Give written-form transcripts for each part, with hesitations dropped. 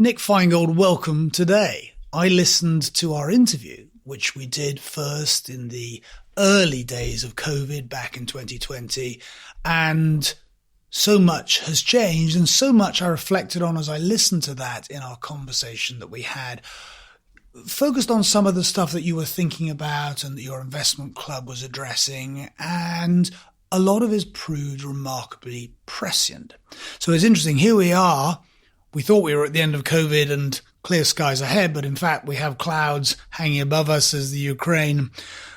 Nick Finegold, welcome today. I listened to our interview, which we did first in the early days of COVID back in 2020, and so much has changed, and so much I reflected on as I listened to that in our conversation that we had, focused on some of the stuff that you were thinking about and that your investment club was addressing, and a lot of it proved remarkably prescient. So it's interesting, here we are. We thought we were at the end of COVID and clear skies ahead, but in fact we have clouds hanging above us as the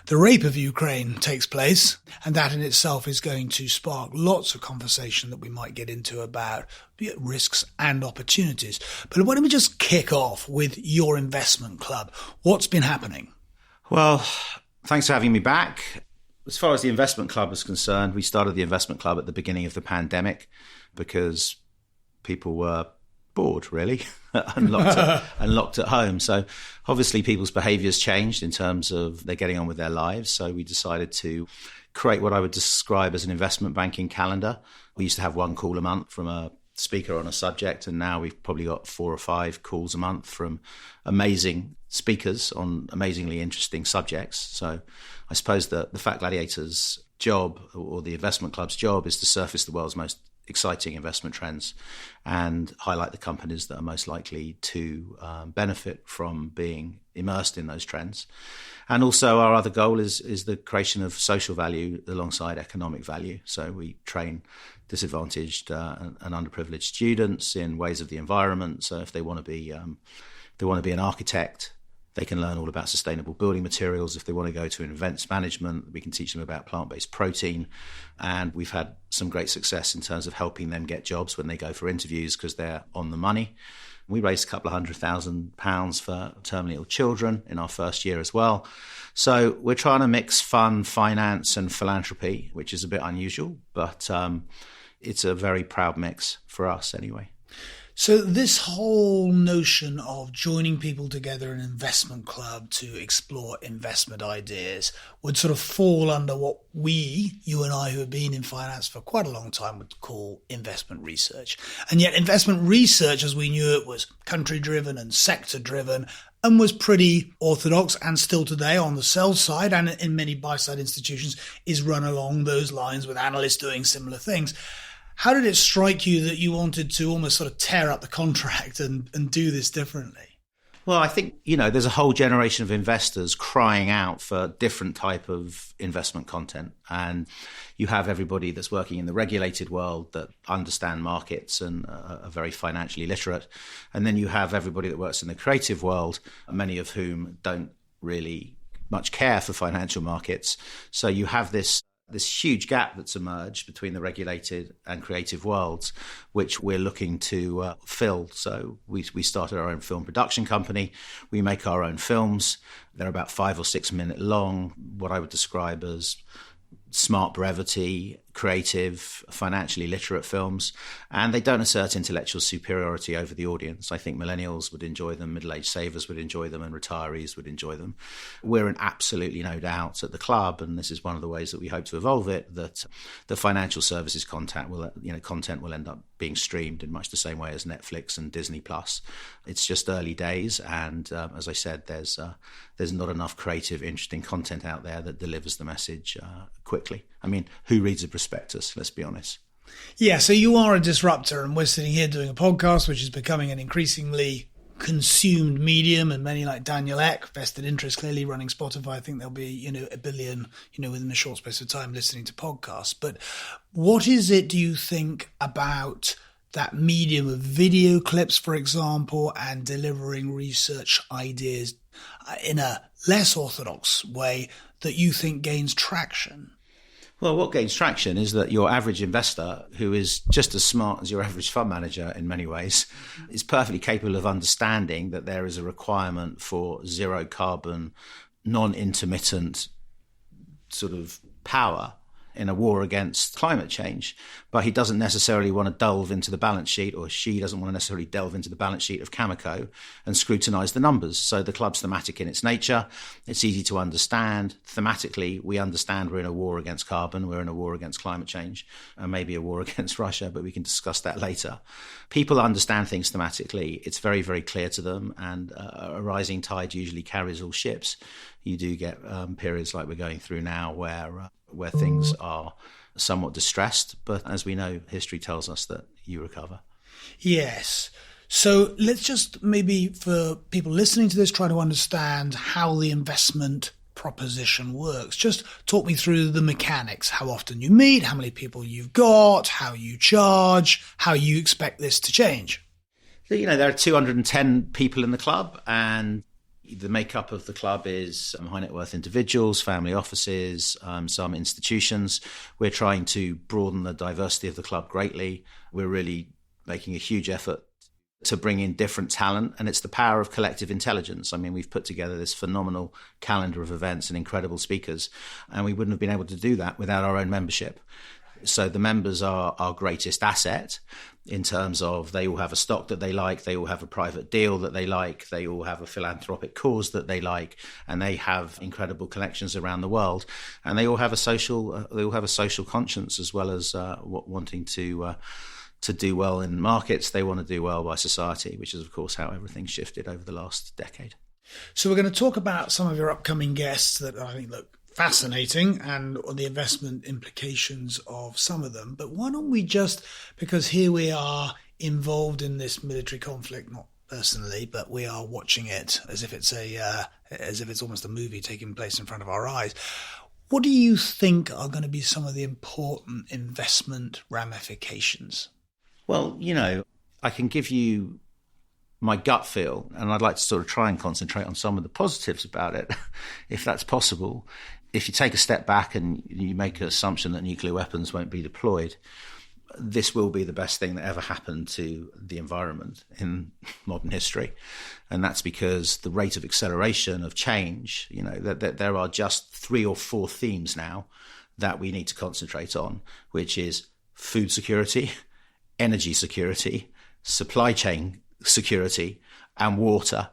rape of Ukraine takes place. And that in itself is going to spark lots of conversation that we might get into about risks and opportunities. But why don't we just kick off with your investment club? What's been happening? Well, thanks for having me back. As far as the investment club is concerned, we started the investment club at the beginning of the pandemic because people were bored, really, and locked at home. So obviously people's behaviours changed in terms of they're getting on with their lives. So we decided to create what I would describe as an investment banking calendar. We used to have one call a month from a speaker on a subject, and now we've probably got 4 or 5 calls a month from amazing speakers on amazingly interesting subjects. So I suppose that the Fat Gladiator's job, or the investment club's job, is to surface the world's most exciting investment trends and highlight the companies that are most likely to benefit from being immersed in those trends. And also our other goal is the creation of social value alongside economic value. So we train disadvantaged and underprivileged students in ways of the environment. So if they want to be an architect, they can learn all about sustainable building materials. If they want to go to events management, we can teach them about plant-based protein. And we've had some great success in terms of helping them get jobs when they go for interviews because they're on the money. We raised a couple of £100,000 for terminally ill children in our first year as well. So we're trying to mix fun, finance and philanthropy, which is a bit unusual, but it's a very proud mix for us anyway. So this whole notion of joining people together in an investment club to explore investment ideas would sort of fall under what you and I, who have been in finance for quite a long time, would call investment research. And yet investment research, as we knew it, was country-driven and sector-driven and was pretty orthodox, and still today on the sell side and in many buy-side institutions is run along those lines with analysts doing similar things. How did it strike you that you wanted to almost sort of tear up the contract and do this differently? Well, I think, there's a whole generation of investors crying out for different type of investment content. And you have everybody that's working in the regulated world that understand markets and are very financially literate. And then you have everybody that works in the creative world, many of whom don't really much care for financial markets. So you have this huge gap that's emerged between the regulated and creative worlds, which we're looking to fill. So we started our own film production company. We make our own films. They're about 5 or 6 minute long, what I would describe as smart brevity, creative, financially literate films, and they don't assert intellectual superiority over the audience. I think millennials would enjoy them, middle-aged savers would enjoy them, and retirees would enjoy them. We're in absolutely no doubt at the club, and this is one of the ways that we hope to evolve it, that the financial services content will end up being streamed in much the same way as Netflix and Disney Plus. It's just early days, and as I said, there's not enough creative, interesting content out there that delivers the message quickly. I mean, who reads a prospectus? Let's be honest. Yeah, so you are a disruptor, and we're sitting here doing a podcast, which is becoming an increasingly consumed medium, and many like Daniel Ek, vested interest clearly running Spotify. I think there'll be, 1 billion, within a short space of time listening to podcasts. But what is it, do you think, about that medium of video clips, for example, and delivering research ideas in a less orthodox way that you think gains traction? Well, what gains traction is that your average investor, who is just as smart as your average fund manager in many ways, is perfectly capable of understanding that there is a requirement for zero carbon, non-intermittent sort of power in a war against climate change, but he doesn't necessarily want to delve into the balance sheet, or she doesn't want to necessarily delve into the balance sheet of Cameco and scrutinise the numbers. So the club's thematic in its nature. It's easy to understand. Thematically, we understand we're in a war against carbon, we're in a war against climate change, and maybe a war against Russia, but we can discuss that later. People understand things thematically. It's very, very clear to them, and a rising tide usually carries all ships. You do get periods like we're going through now where things are somewhat distressed, but as we know, history tells us that you recover. Yes. So let's just maybe, for people listening to this, try to understand how the investment proposition works. Just talk me through the mechanics, how often you meet, how many people you've got, how you charge, how you expect this to change. So, there are 210 people in the club, and the makeup of the club is high net worth individuals, family offices, some institutions. We're trying to broaden the diversity of the club greatly. We're really making a huge effort to bring in different talent, and it's the power of collective intelligence. I mean, we've put together this phenomenal calendar of events and incredible speakers, and we wouldn't have been able to do that without our own membership. So the members are our greatest asset in terms of they all have a stock that they like, they all have a private deal that they like, they all have a philanthropic cause that they like, and they have incredible connections around the world, and they all have a social conscience, as well as wanting to do well in markets. They want to do well by society, which is of course how everything's shifted over the last decade. So we're going to talk about some of your upcoming guests that I think look fascinating, and the investment implications of some of them. But why don't we just, because here we are involved in this military conflict, not personally, but we are watching it as if it's almost a movie taking place in front of our eyes. What do you think are going to be some of the important investment ramifications? Well, I can give you my gut feel, and I'd like to sort of try and concentrate on some of the positives about it, if that's possible. If you take a step back and you make an assumption that nuclear weapons won't be deployed, this will be the best thing that ever happened to the environment in modern history. And that's because the rate of acceleration of change, that there are just 3 or 4 themes now that we need to concentrate on, which is food security, energy security, supply chain security, and water.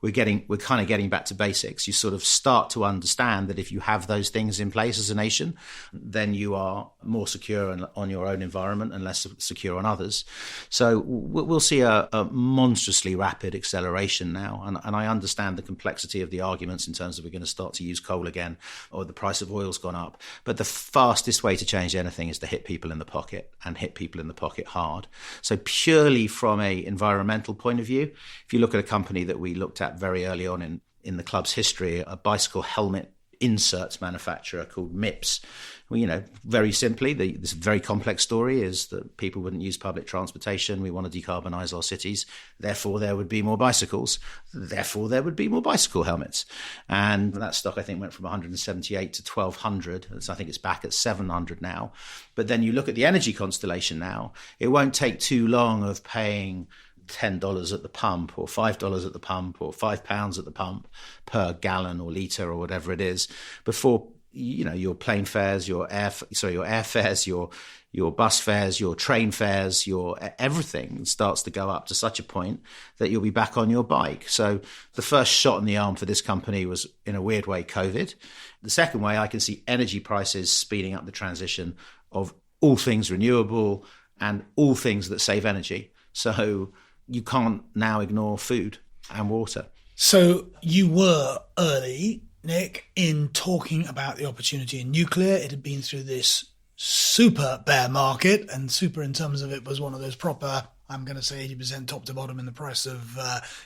We're kind of getting back to basics. You sort of start to understand that if you have those things in place as a nation, then you are more secure on your own environment and less secure on others. So we'll see a monstrously rapid acceleration now. And I understand the complexity of the arguments in terms of we're going to start to use coal again, or the price of oil's gone up. But the fastest way to change anything is to hit people in the pocket, and hit people in the pocket hard. So purely from a environmental point of view, if you look at a company that we looked at very early on in the club's history, a bicycle helmet inserts manufacturer called MIPS. Well, very simply, this very complex story is that people wouldn't use public transportation. We want to decarbonise our cities. Therefore, there would be more bicycles. Therefore, there would be more bicycle helmets. And that stock, I think, went from 178 to 1,200. So I think it's back at 700 now. But then you look at the energy constellation now. It won't take too long of paying $10 at the pump, or $5 at the pump, or £5 at the pump per gallon or litre or whatever it is, before your plane fares, your airfares, your bus fares, your train fares, your everything starts to go up to such a point that you'll be back on your bike. So the first shot in the arm for this company was, in a weird way, COVID. The second way, I can see energy prices speeding up the transition of all things renewable and all things that save energy. So you can't now ignore food and water. So you were early, Nick, in talking about the opportunity in nuclear. It had been through this super bear market, and super in terms of it was one of those proper, I'm going to say 80% top to bottom in the price of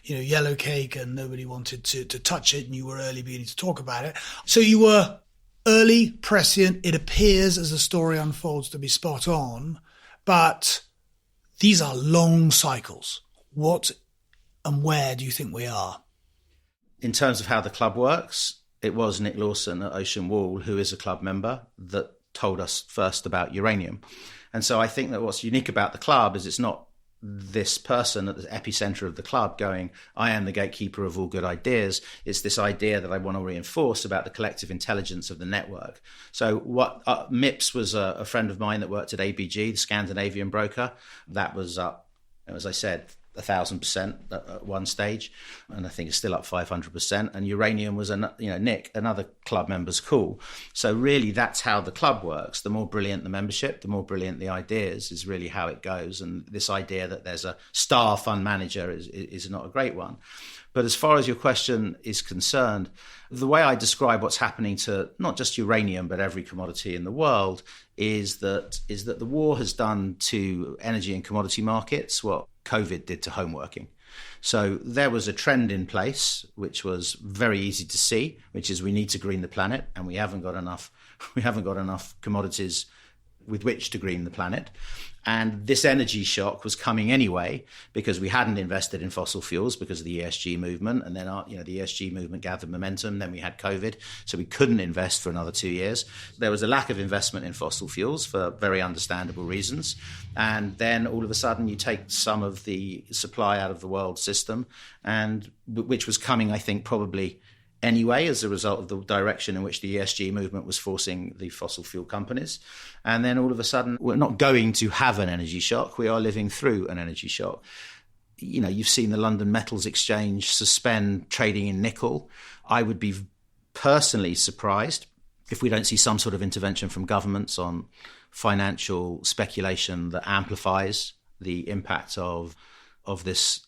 yellow cake, and nobody wanted to touch it, and you were early beginning to talk about it. So you were early, prescient. It appears, as the story unfolds, to be spot on, but these are long cycles. What and where do you think we are? In terms of how the club works, it was Nick Lawson at Ocean Wall, who is a club member, that told us first about uranium. And so I think that what's unique about the club is it's not this person at the epicenter of the club going, I am the gatekeeper of all good ideas. It's this idea that I want to reinforce about the collective intelligence of the network. So what MIPS was a friend of mine that worked at ABG, the Scandinavian broker. That was up, as I said, 1,000% at one stage, and I think it's still up 500%. And uranium was, Nick, another club member's call. So really, that's how the club works. The more brilliant the membership, the more brilliant the ideas is really how it goes. And this idea that there's a star fund manager is not a great one. But as far as your question is concerned, the way I describe what's happening to not just uranium, but every commodity in the world is that the war has done to energy and commodity markets what COVID did to home working. So there was a trend in place, which was very easy to see, which is we need to green the planet, and we haven't got enough commodities with which to green the planet. And this energy shock was coming anyway because we hadn't invested in fossil fuels because of the ESG movement. And then the ESG movement gathered momentum. Then we had COVID, so we couldn't invest for another 2 years. There was a lack of investment in fossil fuels for very understandable reasons. And then all of a sudden you take some of the supply out of the world system, and which was coming, I think, probably anyway, as a result of the direction in which the ESG movement was forcing the fossil fuel companies. And then all of a sudden, we're not going to have an energy shock. We are living through an energy shock. You've seen the London Metals Exchange suspend trading in nickel. I would be personally surprised if we don't see some sort of intervention from governments on financial speculation that amplifies the impact of this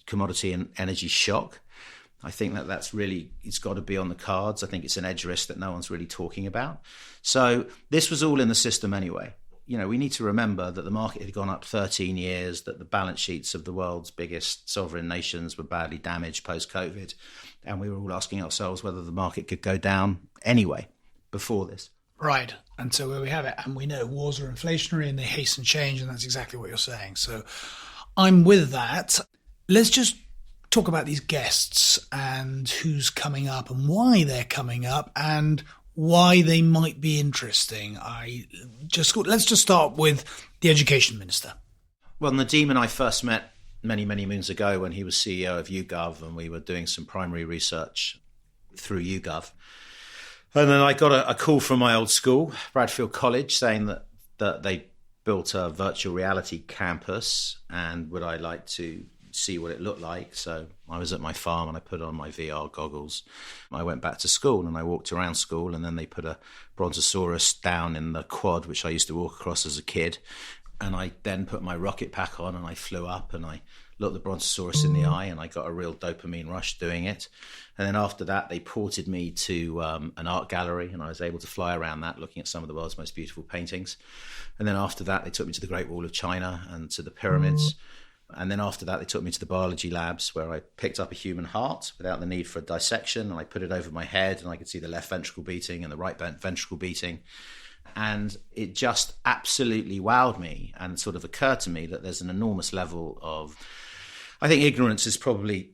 commodity and energy shock. I think that's really, it's got to be on the cards. I think it's an edge risk that no one's really talking about. So this was all in the system anyway. We need to remember that the market had gone up 13 years, that the balance sheets of the world's biggest sovereign nations were badly damaged post-COVID. And we were all asking ourselves whether the market could go down anyway before this. Right. And so where we have it, and we know wars are inflationary and they hasten change, and that's exactly what you're saying. So I'm with that. Let's just talk about these guests and who's coming up and why they're coming up and why they might be interesting. Let's just start with the Education Minister. Well, Nadeem and I first met many, many moons ago when he was CEO of YouGov, and we were doing some primary research through YouGov. And then I got a call from my old school, Bradfield College, saying that they built a virtual reality campus and would I like to see what it looked like. So I was at my farm and I put on my VR goggles. I went back to school and I walked around school, and then they put a brontosaurus down in the quad, which I used to walk across as a kid. And I then put my rocket pack on and I flew up and I looked the brontosaurus in the eye, and I got a real dopamine rush doing it. And then after that, they ported me to an art gallery, and I was able to fly around that looking at some of the world's most beautiful paintings. And then after that, they took me to the Great Wall of China and to the pyramids. And then after that, they took me to the biology labs where I picked up a human heart without the need for a dissection. And I put it over my head and I could see the left ventricle beating and the right ventricle beating. And it just absolutely wowed me, and sort of occurred to me that there's an enormous level of, I think ignorance is probably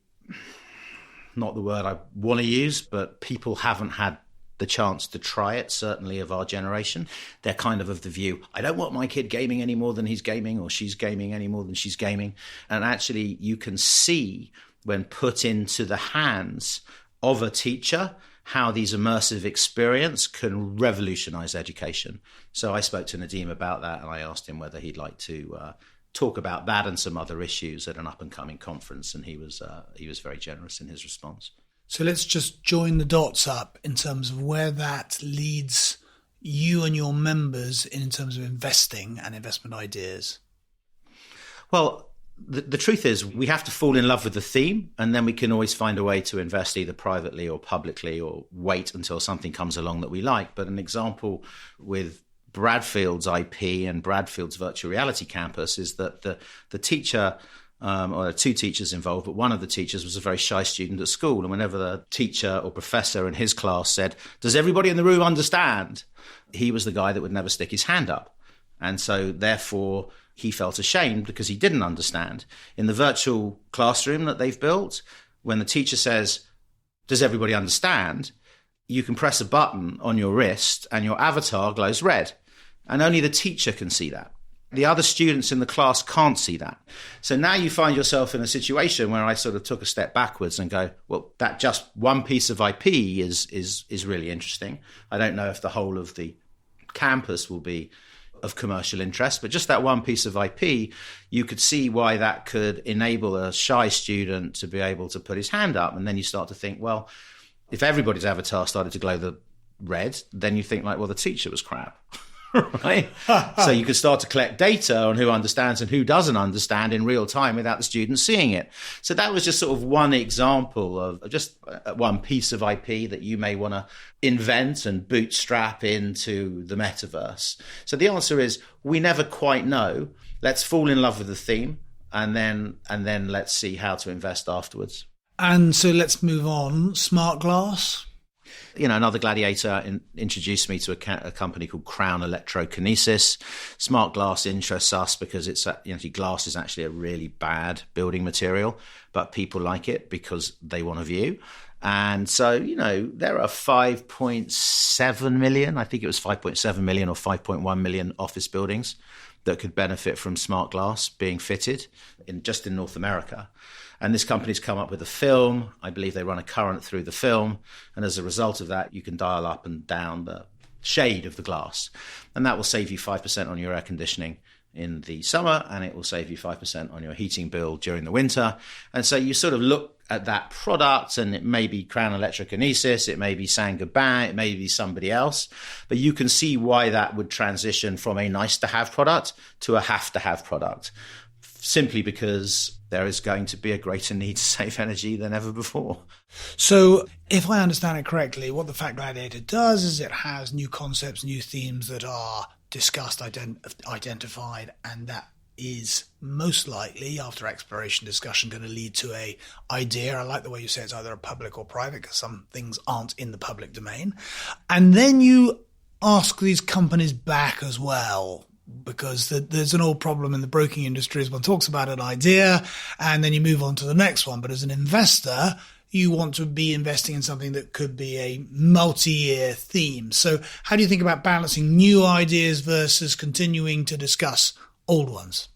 not the word I want to use, but people haven't had the chance to try it, certainly of our generation. They're kind of the view, I don't want my kid gaming any more than he's gaming, or she's gaming any more than she's gaming. And actually you can see, when put into the hands of a teacher, how these immersive experience can revolutionize education. So I spoke to Nadeem about that, and I asked him whether he'd like to talk about that and some other issues at an up-and-coming conference, and he was very generous in his response. So let's just join the dots up in terms of where that leads you and your members in terms of investing and investment ideas. Well, the truth is we have to fall in love with the theme, and then we can always find a way to invest either privately or publicly, or wait until something comes along that we like. But an example with Bradfield's IP and Bradfield's virtual reality campus is that the teacher, or there are two teachers involved, but one of the teachers was a very shy student at school. And whenever the teacher or professor in his class said, does everybody in the room understand? He was the guy that would never stick his hand up. And so therefore he felt ashamed because he didn't understand. In the virtual classroom that they've built, when the teacher says, does everybody understand? You can press a button on your wrist and your avatar glows red. And only the teacher can see that. The other students in the class can't see that. So now you find yourself in a situation where I sort of took a step backwards and go, well, that just one piece of IP is really interesting. I don't know if the whole of the campus will be of commercial interest, but just that one piece of IP, you could see why that could enable a shy student to be able to put his hand up. And then you start to think, well, if everybody's avatar started to glow the red, then you think like, well, the teacher was crap. Right? So you could start to collect data on who understands and who doesn't understand in real time without the students seeing it. So that was just sort of one example of just one piece of IP that you may want to invent and bootstrap into the metaverse. So the answer is we never quite know. Let's fall in love with the theme and then let's see how to invest afterwards. And so let's move on. Smart glass. Another gladiator introduced me to a company called Crown Electrokinesis. Smart glass interests us because it's glass is actually a really bad building material, but people like it because they want a view. And so, there are 5.7 million, I think it was 5.7 million or 5.1 million office buildings that could benefit from smart glass being fitted in North America. And this company's come up with a film. I believe they run a current through the film. And as a result of that, you can dial up and down the shade of the glass. And that will save you 5% on your air conditioning in the summer, and it will save you 5% on your heating bill during the winter. And so you sort of look at that product, and it may be Crown Electrokinesis, it may be Saint-Gobain, it may be somebody else, but you can see why that would transition from a nice-to-have product to a have-to-have product, simply because there is going to be a greater need to save energy than ever before. So if I understand it correctly, what the Fat Gladiator does is it has new concepts, new themes that are discussed, identified, and that is most likely, after exploration discussion, going to lead to a idea. I like the way you say it's either a public or private, because some things aren't in the public domain. And then you ask these companies back as well, because there's an old problem in the broking industry is one talks about an idea and then you move on to the next one. But as an investor, you want to be investing in something that could be a multi-year theme. So how do you think about balancing new ideas versus continuing to discuss old ones?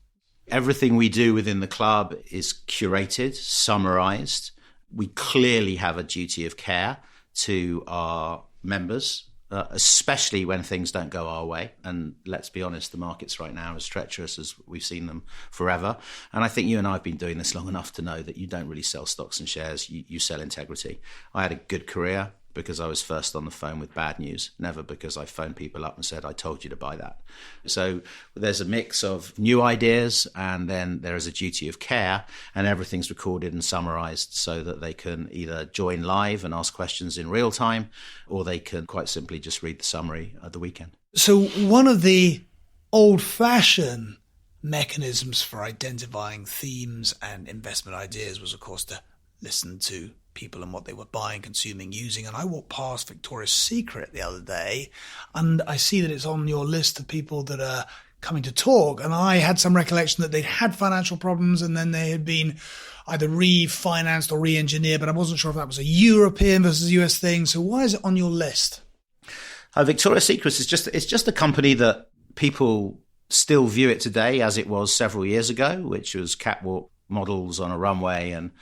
Everything we do within the club is curated, summarized. We clearly have a duty of care to our members, especially when things don't go our way. And let's be honest, the markets right now are as treacherous as we've seen them forever. And I think you and I have been doing this long enough to know that you don't really sell stocks and shares, you sell integrity. I had a good career because I was first on the phone with bad news, never because I phoned people up and said, I told you to buy that. So there's a mix of new ideas, and then there is a duty of care, and everything's recorded and summarized so that they can either join live and ask questions in real time, or they can quite simply just read the summary at the weekend. So one of the old-fashioned mechanisms for identifying themes and investment ideas was, of course, to listen to people and what they were buying, consuming, using. And I walked past Victoria's Secret the other day, and I see that it's on your list of people that are coming to talk. And I had some recollection that they'd had financial problems and then they had been either refinanced or re-engineered, but I wasn't sure if that was a European versus US thing. So why is it on your list? Victoria's Secret is just a company that people still view it today as it was several years ago, which was catwalk models on a runway and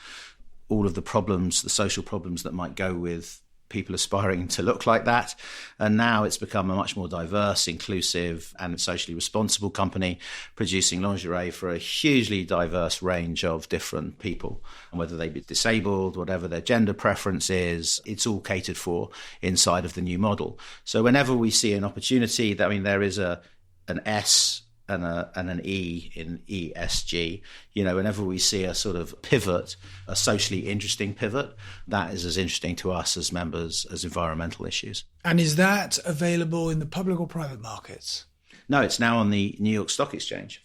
all of the problems, the social problems that might go with people aspiring to look like that. And now it's become a much more diverse, inclusive and socially responsible company producing lingerie for a hugely diverse range of different people. And whether they be disabled, whatever their gender preference is, it's all catered for inside of the new model. So whenever we see an opportunity, there is an S and an E in ESG. Whenever we see a sort of pivot, a socially interesting pivot, that is as interesting to us as members as environmental issues. And is that available in the public or private markets? No, it's now on the New York Stock Exchange.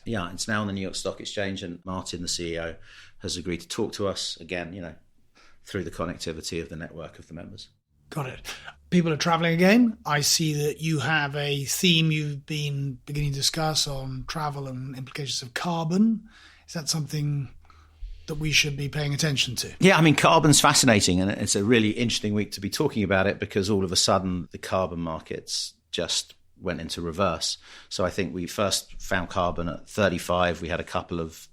Yeah, it's now on the New York Stock Exchange, and Martin, the CEO, has agreed to talk to us again, through the connectivity of the network of the members. Got it. People are traveling again. I see that you have a theme you've been beginning to discuss on travel and implications of carbon. Is that something that we should be paying attention to? Yeah, carbon's fascinating, and it's a really interesting week to be talking about it because all of a sudden the carbon markets just went into reverse. So I think we first found carbon at 35. We had a couple of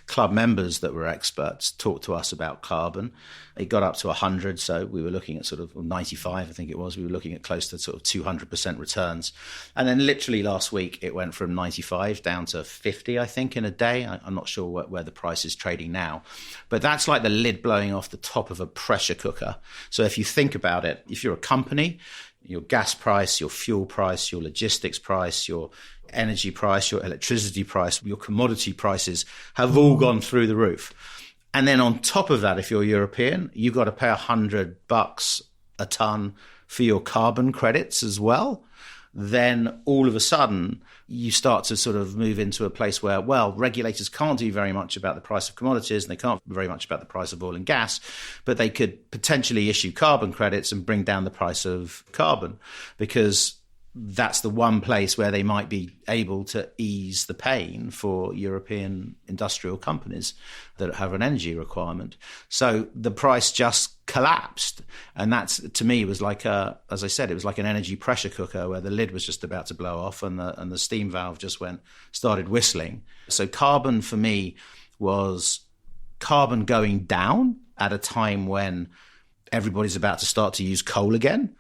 club members that were experts talk to us about carbon. It got up to 100, so we were looking at sort of 95, I think it was. We were looking at close to sort of 200% returns. And then literally last week, it went from 95 down to 50, I think, in a day. I'm not sure where the price is trading now. But that's like the lid blowing off the top of a pressure cooker. So if you think about it, if you're a company, your gas price, your fuel price, your logistics price, your energy price, your electricity price, your commodity prices have all gone through the roof. And then on top of that, if you're European, you've got to pay $100 a ton for your carbon credits as well. Then all of a sudden you start to sort of move into a place where, well, regulators can't do very much about the price of commodities and they can't do very much about the price of oil and gas, but they could potentially issue carbon credits and bring down the price of carbon, because that's the one place where they might be able to ease the pain for European industrial companies that have an energy requirement. So the price just collapsed. And that's, to me, was like as I said, it was like an energy pressure cooker where the lid was just about to blow off and the steam valve just started whistling. So carbon for me was carbon going down at a time when everybody's about to start to use coal again.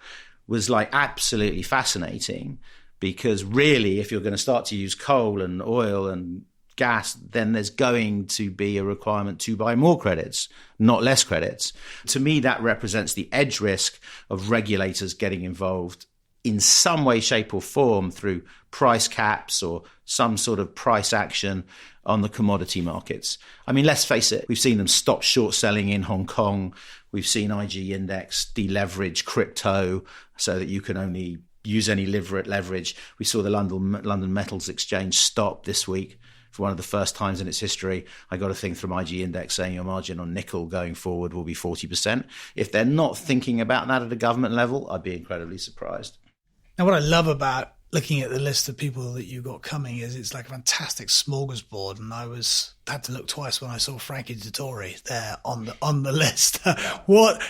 Was like absolutely fascinating, because really, if you're going to start to use coal and oil and gas, then there's going to be a requirement to buy more credits, not less credits. To me, that represents the edge risk of regulators getting involved in some way, shape or form through price caps or some sort of price action on the commodity markets. I mean, let's face it, we've seen them stop short selling in Hong Kong. We've seen IG index deleverage crypto so that you can only use any leverage. We saw the London Metals Exchange stop this week for one of the first times in its history. I got a thing from IG index saying your margin on nickel going forward will be 40%. If they're not thinking about that at a government level, I'd be incredibly surprised. Now, what I love about looking at the list of people that you got coming is it's like a fantastic smorgasbord, and I had to look twice when I saw Frankie Dettori there on the list.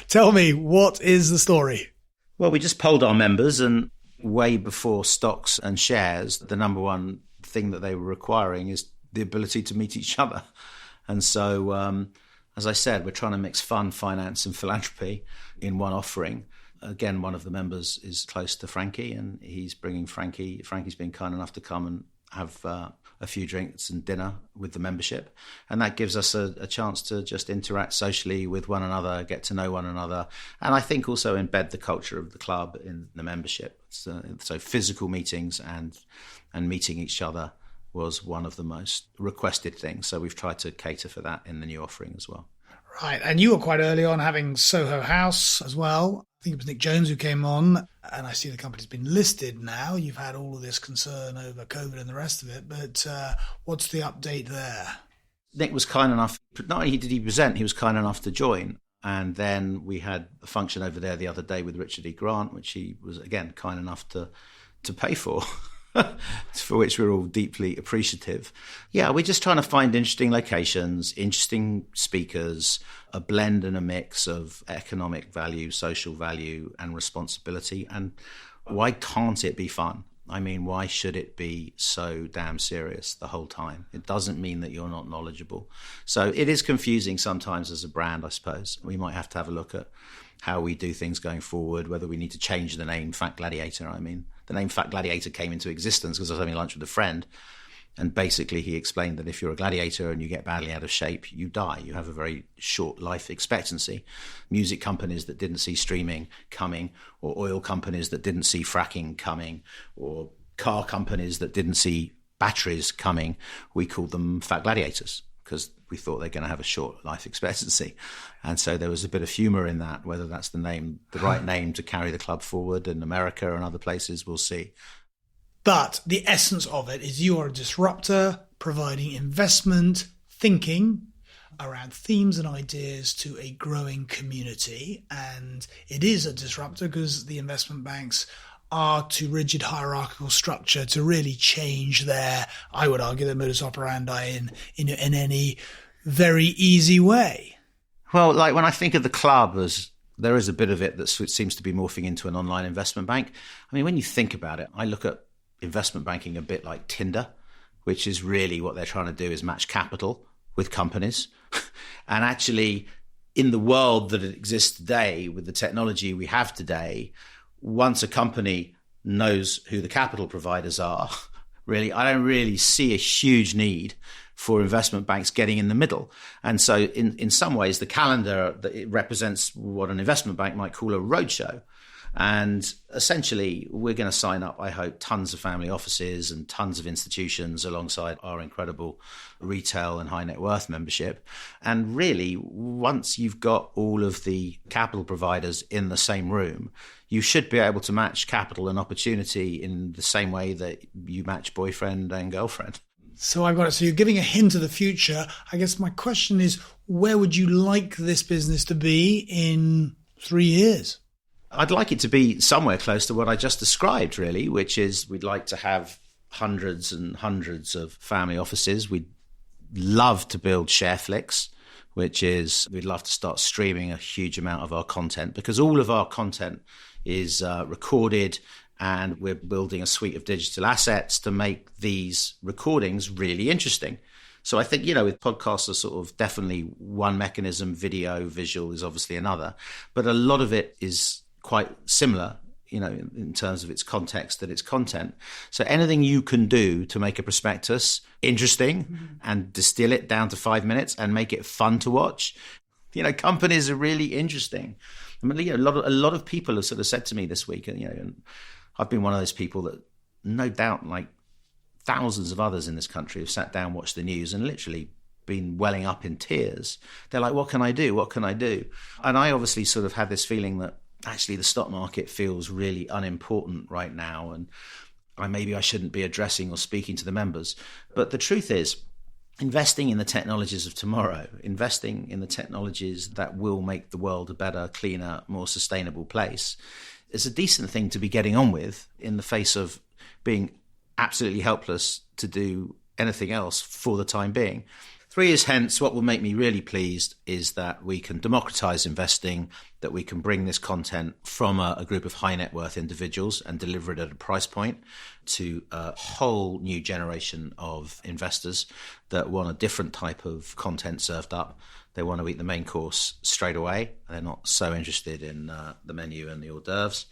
Tell me, what is the story? Well, we just polled our members, and way before stocks and shares, the number one thing that they were requiring is the ability to meet each other. And so, as I said, we're trying to mix fun, finance and philanthropy in one offering. Again, one of the members is close to Frankie, and he's bringing Frankie. Frankie's been kind enough to come and have a few drinks and dinner with the membership. And that gives us a chance to just interact socially with one another, get to know one another. And I think also embed the culture of the club in the membership. So physical meetings and meeting each other was one of the most requested things. So we've tried to cater for that in the new offering as well. Right. And you were quite early on having Soho House as well. I think it was Nick Jones who came on, and I see the company's been listed now. You've had all of this concern over COVID and the rest of it, but what's the update there? Nick was kind enough, not only did he present, he was kind enough to join. And then we had a function over there the other day with Richard E. Grant, which he was, again, kind enough to pay for. For which we're all deeply appreciative. Yeah, we're just trying to find interesting locations, interesting speakers, a blend and a mix of economic value, social value, and responsibility. And why can't it be fun? I mean, why should it be so damn serious the whole time? It doesn't mean that you're not knowledgeable. So it is confusing sometimes as a brand, I suppose. We might have to have a look at how we do things going forward, whether we need to change the name Fat Gladiator. I mean, the name Fat Gladiator came into existence because I was having lunch with a friend, and basically he explained that if you're a gladiator and you get badly out of shape, you die. You have a very short life expectancy. Music companies that didn't see streaming coming, or oil companies that didn't see fracking coming, or car companies that didn't see batteries coming, we called them Fat Gladiators because we thought they're going to have a short life expectancy. And so there was a bit of humor in that. Whether that's the right name to carry the club forward in America and other places, we'll see. But the essence of it is you are a disruptor providing investment thinking around themes and ideas to a growing community. And it is a disruptor because the investment banks are too rigid hierarchical structure to really change their, I would argue, their modus operandi in any very easy way. Well, like when I think of the club as there is a bit of it that seems to be morphing into an online investment bank. I mean, when you think about it, I look at investment banking a bit like Tinder, which is really what they're trying to do is match capital with companies. And actually, in the world that it exists today, with the technology we have today, once a company knows who the capital providers are, really, I don't really see a huge need for investment banks getting in the middle. And so in some ways, the calendar, it represents what an investment bank might call a roadshow. And essentially, we're going to sign up, I hope, tons of family offices and tons of institutions alongside our incredible retail and high net worth membership. And really, once you've got all of the capital providers in the same room, you should be able to match capital and opportunity in the same way that you match boyfriend and girlfriend. So I've got it. So you're giving a hint of the future. I guess my question is, where would you like this business to be in 3 years? I'd like it to be somewhere close to what I just described, really, which is we'd like to have hundreds and hundreds of family offices. We'd love to build ShareFlix, which is we'd love to start streaming a huge amount of our content, because all of our content is recorded, and we're building a suite of digital assets to make these recordings really interesting. So I think, with podcasts are sort of definitely one mechanism, video, visual is obviously another, but a lot of it is quite similar, in terms of its context and its content. So anything you can do to make a prospectus interesting and distill it down to 5 minutes and make it fun to watch, companies are really interesting. I mean, a lot of people have sort of said to me this week, and I've been one of those people that no doubt, like thousands of others in this country, have sat down, watched the news and literally been welling up in tears. They're like, what can I do? What can I do? And I obviously sort of had this feeling that actually the stock market feels really unimportant right now, and maybe I shouldn't be addressing or speaking to the members. But the truth is, investing in the technologies of tomorrow, investing in the technologies that will make the world a better, cleaner, more sustainable place, is a decent thing to be getting on with in the face of being absolutely helpless to do anything else for the time being. 3 years hence, what will make me really pleased is that we can democratize investing, that we can bring this content from a group of high net worth individuals and deliver it at a price point to a whole new generation of investors that want a different type of content served up. They want to eat the main course straight away. They're not so interested in the menu and the hors d'oeuvres.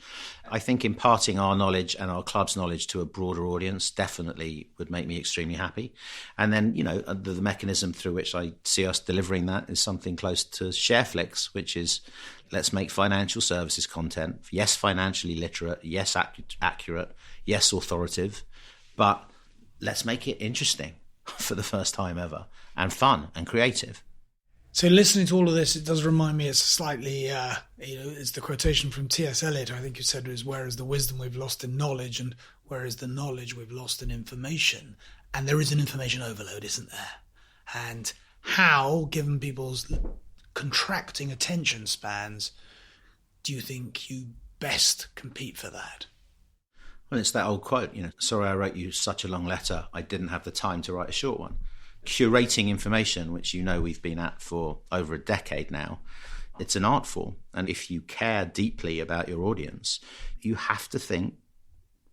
I think imparting our knowledge and our club's knowledge to a broader audience definitely would make me extremely happy. And then, the mechanism through which I see us delivering that is something close to ShareFlix, which is let's make financial services content. Yes, financially literate. Yes, accurate. Yes, authoritative. But let's make it interesting for the first time ever, and fun and creative. So listening to all of this, it does remind me, it's slightly, it's the quotation from T.S. Eliot, I think you said, is where is the wisdom we've lost in knowledge, and where is the knowledge we've lost in information? And there is an information overload, isn't there? And how, given people's contracting attention spans, do you think you best compete for that? Well, it's that old quote, sorry I wrote you such a long letter, I didn't have the time to write a short one. Curating information, which we've been at for over a decade now, it's an art form. And if you care deeply about your audience, you have to think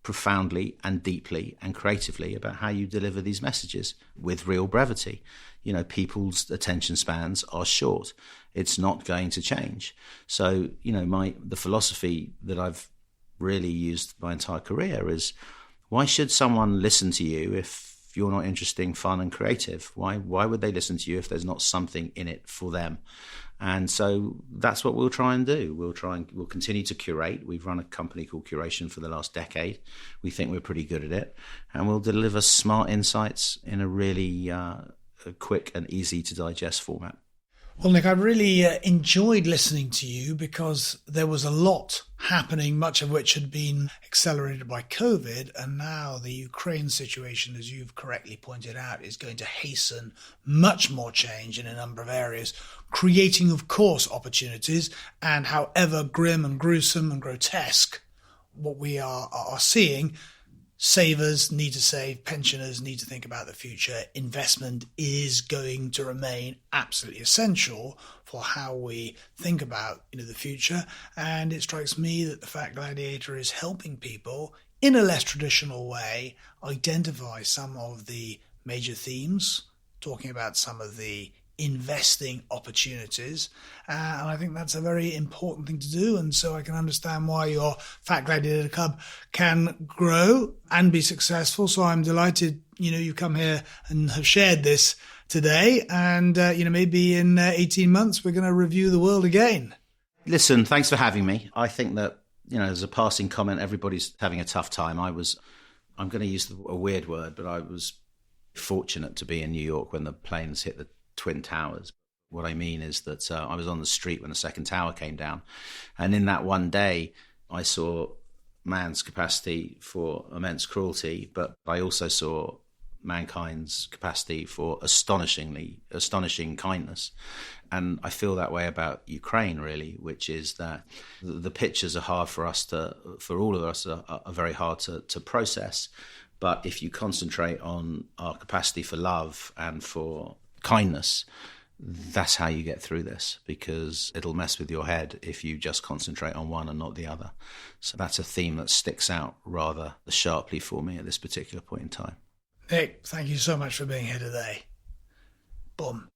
profoundly and deeply and creatively about how you deliver these messages with real brevity. People's attention spans are short. It's not going to change. So, the philosophy that I've really used my entire career is, why should someone listen to you if you're not interesting, fun and creative? Why would they listen to you if there's not something in it for them? And so that's what we'll try and do. We'll continue to curate. We've run a company called Curation for the last decade. We think we're pretty good at it, and we'll deliver smart insights in a really quick and easy to digest format. Well, Nick, I really enjoyed listening to you, because there was a lot happening, much of which had been accelerated by COVID. And now the Ukraine situation, as you've correctly pointed out, is going to hasten much more change in a number of areas, creating, of course, opportunities. And however grim and gruesome and grotesque what we are seeing, savers need to save, pensioners need to think about the future. Investment is going to remain absolutely essential for how we think about the future. And it strikes me that the Fat Gladiator is helping people in a less traditional way, identify some of the major themes, talking about some of the investing opportunities. And I think that's a very important thing to do. And so I can understand why your Fat Gladiator Club can grow and be successful. So I'm delighted, you come here and have shared this today. And, maybe in 18 months, we're going to review the world again. Listen, thanks for having me. I think that, as a passing comment, everybody's having a tough time. I'm going to use a weird word, but I was fortunate to be in New York when the planes hit the Twin Towers. What I mean is that I was on the street when the second tower came down. And in that one day, I saw man's capacity for immense cruelty, but I also saw mankind's capacity for astonishing kindness. And I feel that way about Ukraine, really, which is that the pictures are hard for all of us are very hard to process. But if you concentrate on our capacity for love and for kindness, that's how you get through this, because it'll mess with your head if you just concentrate on one and not the other. So that's a theme that sticks out rather sharply for me at this particular point in time. Nick, thank you so much for being here today. Boom.